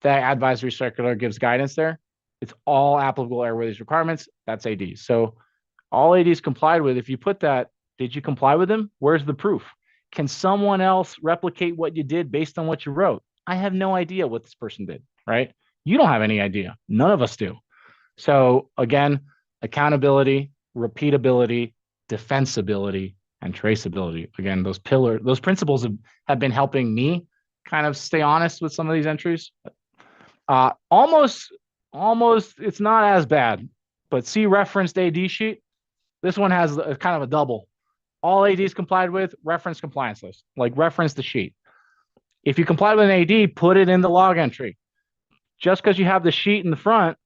A: the advisory circular gives guidance there. It's all applicable airworthiness requirements. That's ADs. So all ADs complied with. If you put that, did you comply with them? Where's the proof? Can someone else replicate what you did based on what you wrote? I have no idea what this person did, right? You don't have any idea. None of us do. So again, accountability, repeatability, defensibility, and traceability. Again, those principles have been helping me kind of stay honest with some of these entries. Almost, it's not as bad, but see referenced AD sheet. This one has a kind of a double. All ADs complied with, reference compliance list, like reference the sheet. If you complied with an AD, put it in the log entry. Just because you have the sheet in the front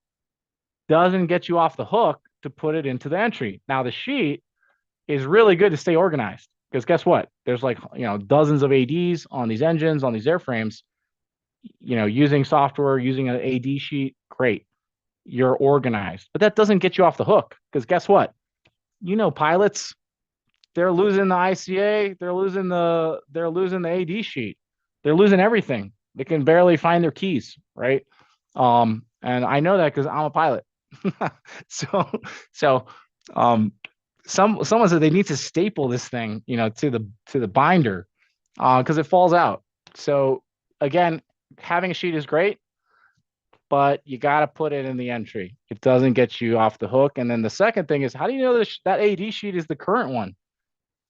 A: doesn't get you off the hook to put it into the entry. Now, the sheet is really good to stay organized because guess what? There's like, dozens of ADs on these engines, on these airframes. Using software, using an AD sheet, great. You're organized, but that doesn't get you off the hook because guess what? Pilots, they're losing the ICA, they're losing the AD sheet, they're losing everything. They can barely find their keys, right? And I know that because I'm a pilot. so someone said they need to staple this thing, to the binder, because it falls out. So again, having a sheet is great, but you got to put it in the entry. It doesn't get you off the hook. And then the second thing is, how do you know that AD sheet is the current one?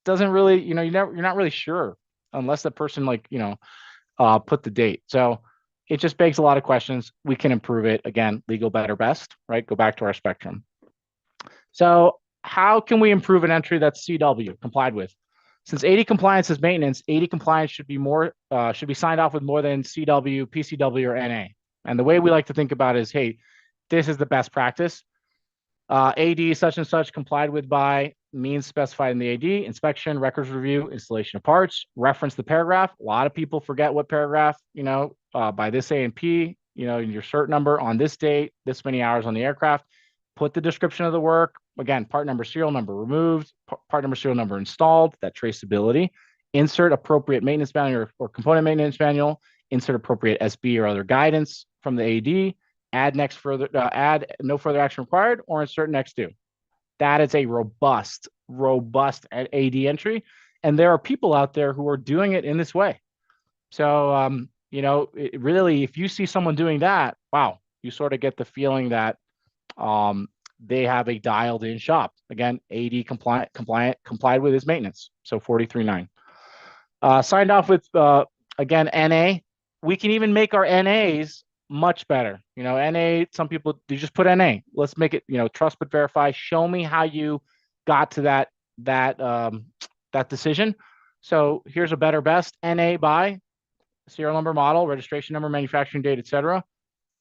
A: Doesn't really, you're not really sure unless the person put the date. So it just begs a lot of questions. We can improve it. Again, legal, better, best, right? Go back to our spectrum. So how can we improve an entry that's CW complied with? Since AD compliance is maintenance, AD compliance should be signed off with more than CW, PCW, or NA. And the way we like to think about it is, hey, this is the best practice. AD such and such complied with by means specified in the AD, inspection, records review, installation of parts, reference the paragraph. A lot of people forget what paragraph, by this A&P, your cert number on this date, this many hours on the aircraft, put the description of the work, again, part number, serial number removed, part number, serial number installed, that traceability, insert appropriate maintenance manual or component maintenance manual, insert appropriate SB or other guidance from the AD, add no further action required, or insert next due. That is a robust AD entry. And there are people out there who are doing it in this way. So, really, if you see someone doing that, wow, you sort of get the feeling that they have a dialed in shop. Again, AD complied with his maintenance. So 43.9. Signed off with, again, NA. We can even make our NAs much better. NA, some people, they just put NA. Let's make it, trust but verify. Show me how you got to that decision. So here's a better best. NA by serial number, model, registration number, manufacturing date, etc.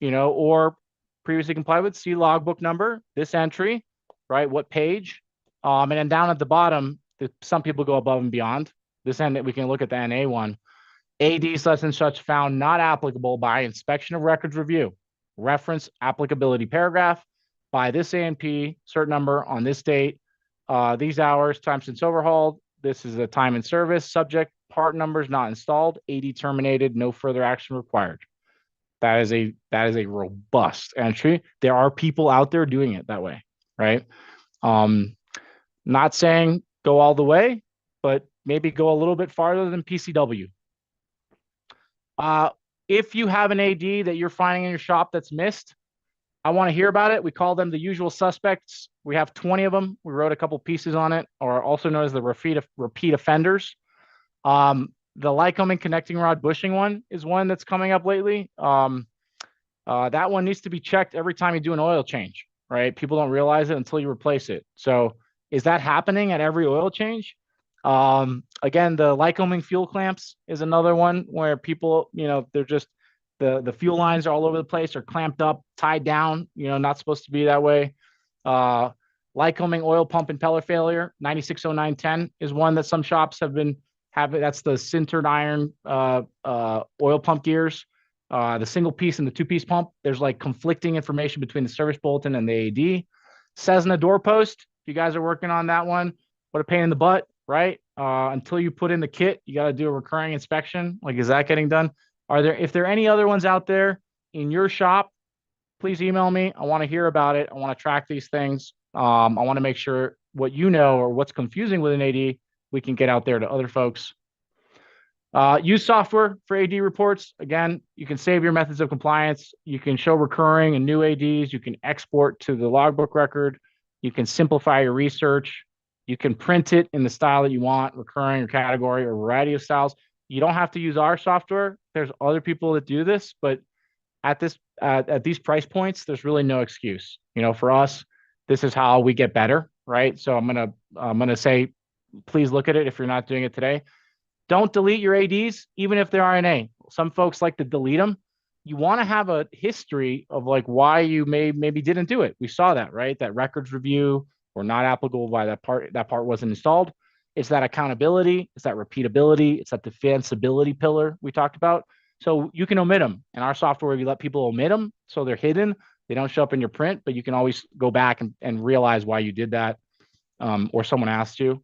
A: Or previously complied with, see logbook number, this entry, right? What page? And then down at the bottom, some people go above and beyond. This end, we can look at the NA one. AD such and such found not applicable by inspection of records review. Reference applicability paragraph by this A&P, cert number on this date, these hours, time since overhauled. This is a time in service, subject, part numbers not installed, AD terminated, no further action required. That is a robust entry. There are people out there doing it that way, right? Not saying go all the way, but maybe go a little bit farther than PCW. If you have an AD that you're finding in your shop that's missed, I want to hear about it. We call them the usual suspects. We have 20 of them. We wrote a couple pieces on it, or also known as the repeat offenders. The Lycoming connecting rod bushing one is one that's coming up lately. That one needs to be checked every time you do an oil change, right? People don't realize it until you replace it. So is that happening at every oil change? Again, the Lycoming fuel clamps is another one where people, they're just, the fuel lines are all over the place, are clamped up, tied down, not supposed to be that way. Lycoming oil pump impeller failure, 960910 is one that some shops have been having. That's the sintered iron oil pump gears, the single piece and the two-piece pump. There's like conflicting information between the service bulletin and the AD. Cessna doorpost, if you guys are working on that one, what a pain in the butt, right? Until you put in the kit, you got to do a recurring inspection. Like, is that getting done? If there are any other ones out there in your shop, please email me. I want to hear about it. I want to track these things. I want to make sure what or what's confusing with an AD, we can get out there to other folks. Use software for AD reports. Again, you can save your methods of compliance. You can show recurring and new ADs. You can export to the logbook record. You can simplify your research. You can print it in the style that you want, recurring or category or variety of styles. You don't have to use our software. There's other people that do this, but at these price points, there's really no excuse. For us, this is how we get better, right? So I'm gonna say, please look at it if you're not doing it today. Don't delete your ADs, even if they're RNA. Some folks like to delete them. You want to have a history of like why you maybe didn't do it. We saw that, right? That records review were not applicable by that part. That part wasn't installed. It's that accountability. It's that repeatability. It's that defensibility pillar we talked about. So you can omit them. In our software, we let people omit them, so they're hidden. They don't show up in your print, but you can always go back and realize why you did that, or someone asked you.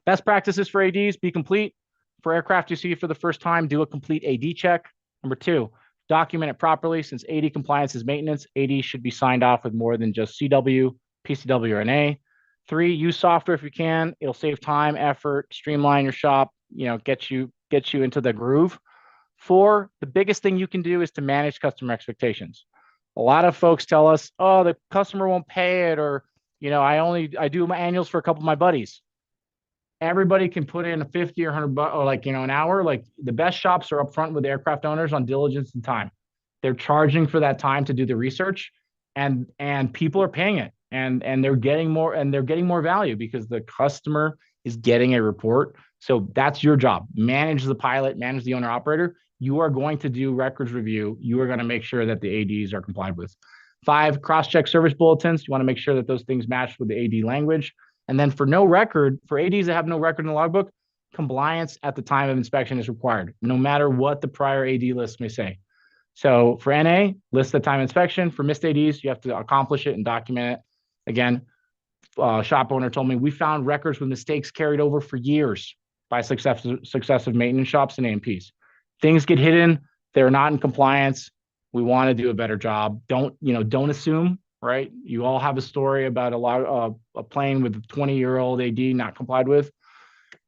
A: Best practices for ADs: be complete. For aircraft you see for the first time, do a complete AD check. Number two, document it properly. Since AD compliance is maintenance, AD should be signed off with more than just CW, PCW, or NA. Three, use software if you can. It'll save time, effort, streamline your shop, get you into the groove. Four, the biggest thing you can do is to manage customer expectations. A lot of folks tell us, oh, the customer won't pay it, or I do my annuals for a couple of my buddies. Everybody can put in a 50 or 100 bucks, or an hour. Like, the best shops are upfront with aircraft owners on diligence and time. They're charging for that time to do the research, and people are paying it, and they're getting more value because the customer is getting a report. So that's your job. Manage the pilot, manage the owner operator. You are going to do records review. You are going to make sure that the ADs are complied with. Five, cross-check service bulletins. You want to make sure that those things match with the AD language. And then for ADs that have no record in the logbook, compliance at the time of inspection is required, no matter what the prior AD list may say. So for NA, list the time inspection. For missed ADs, you have to accomplish it and document it. Again, shop owner told me we found records with mistakes carried over for years by successive maintenance shops and AMPs. Things get hidden. They're not in compliance. We want to do a better job. Don't assume, right? You all have a story about a plane with a 20-year-old AD not complied with.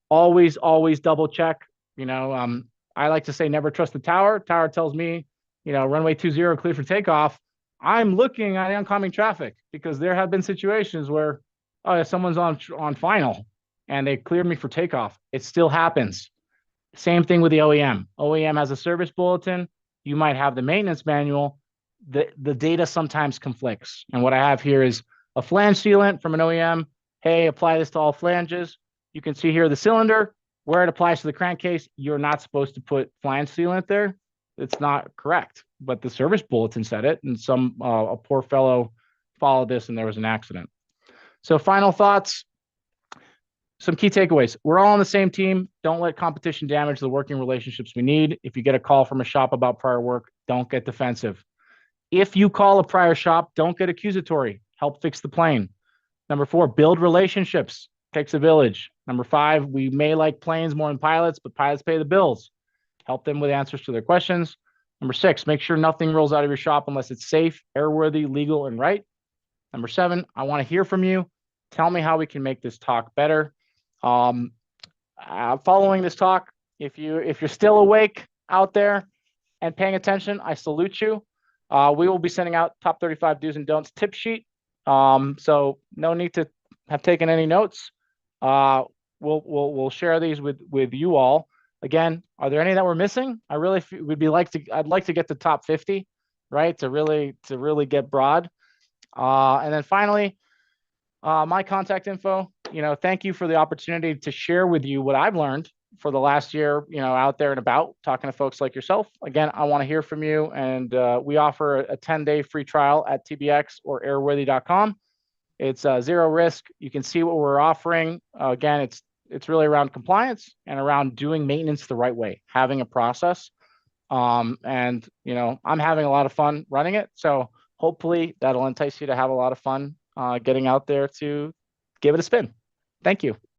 A: Always double check. I like to say never trust the tower. Tower tells me, runway 20 clear for takeoff. I'm looking at oncoming traffic because there have been situations where someone's on final and they cleared me for takeoff. It still happens. Same thing with the OEM. OEM has a service bulletin. You might have the maintenance manual. The data sometimes conflicts. And what I have here is a flange sealant from an OEM. Hey, apply this to all flanges. You can see here the cylinder, where it applies to the crankcase. You're not supposed to put flange sealant there. It's not correct, but the service bulletin said it, and a poor fellow followed this, and there was an accident. So final thoughts, some key takeaways. We're all on the same team. Don't let competition damage the working relationships we need. If you get a call from a shop about prior work, don't get defensive. If you call a prior shop, don't get accusatory. Help fix the plane. Number four, build relationships. Takes a village. Number five, we may like planes more than pilots, but pilots pay the bills. Help them with answers to their questions. Number six, make sure nothing rolls out of your shop unless it's safe, airworthy, legal, and right. Number seven, I want to hear from you. Tell me how we can make this talk better. Following this talk, if you're still awake out there and paying attention, I salute you. We will be sending out top 35 do's and don'ts tip sheet. So no need to have taken any notes. We'll share these with you all. Again, are there any that we're missing? I'd like to get the top 50, right? To really get broad. And then finally, my contact info. Thank you for the opportunity to share with you what I've learned for the last year, out there and about, talking to folks like yourself. Again, I want to hear from you, and we offer a 10-day free trial at TBX or airworthy.com. It's zero risk. You can see what we're offering. Again, it's really around compliance and around doing maintenance the right way, having a process. And I'm having a lot of fun running it. So hopefully that'll entice you to have a lot of fun getting out there to give it a spin. Thank you.